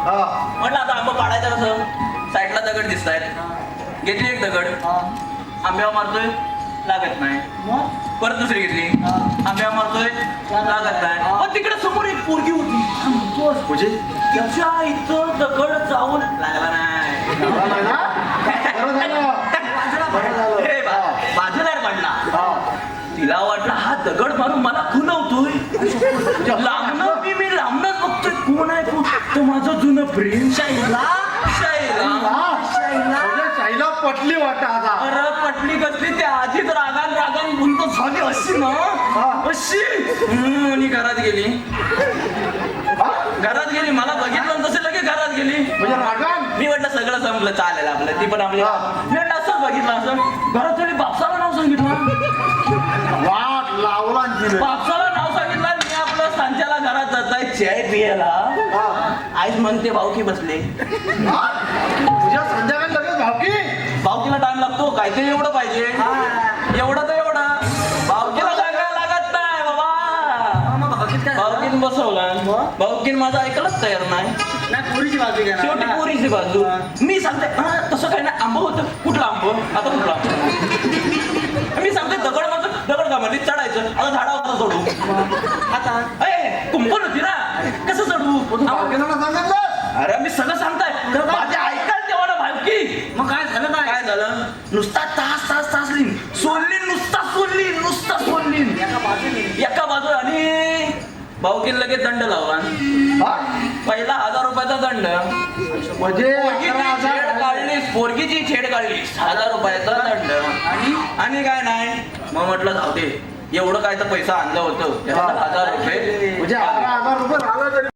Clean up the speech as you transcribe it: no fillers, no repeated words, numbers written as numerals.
म्हटलं आता आंबा पाडायचं कसं, साईडला दगड दिसत आहेत, घेतली एक दगड, आंब्यावर मारतोय लागत नाही, परत दुसरी घेतली, आंब्यावर मारतोय लागत नाही, पण तिकडे समोर एक पोरगी होती, म्हणजे तिच्या इथं दगड जाऊन लागला नाही, बाजूला पडला. तिला वाटलं हा दगड मारून मला खुलवतोय, मी लांबनच बघतोय कोण आहे कोण, तो माझं जुनं प्रेम. शाईला शाईला पटली वाटत आता. अरे पटली कसली, त्या आधीच रागान गुंत झाली अशी ना, अशी आणि घरात गेली. मला बघितलं तसे लगेच घरात गेली. म्हणजे रागान मी म्हटलं सगळं संपलं, चालेल आपलं, ती पण आपली. मी म्हटलं असं बघितलं, असं घरात गेली, बापसाला नाव सांगितलं, वाट लावला बापसाला नाव सांगितलं. मी आपलं सांच्याला घरात जाताय चाय पियाला, आईच म्हणते भाऊकी बसले. तुझ्या संध्याकाळी लगेच भावकीला टाइम लागतो, काय ते एवढं पाहिजे, एवढं तर एवढं, भावकीला सांगायला लागत नाही बाबा. भावकीन बसवला, भावकीन माझं ऐकलंच तयार नाही, शेवटी पोरीची बाजू. मी सांगते तसं काही नाही, आंब होतं, कुठलं आंब, आता कुठला मी सांगते दगड का म्हणजे चढायचं, आता झाडावर चढू, आता कुंपण होती ना, कसं चढू. अरे मी सगळं सांगताय, माझे ऐकाल तेव्हा ना भावकी. मग काय झालं काय झालं, नुसता तास लिन सोडली, नुसता सोडली एका बाजू. आणि भाऊकीन लगेच दंड लावला, पहिला 1000 रुपयाचा दंड, म्हणजे पोरगीची छेड काढली 1000 रुपयाचा दंड. आणि काय नाही, मग म्हटलं जाऊ दे, एवढं काय तर पैसा आणलं होतं, 1000 रुपये म्हणजे 11,000 रुपये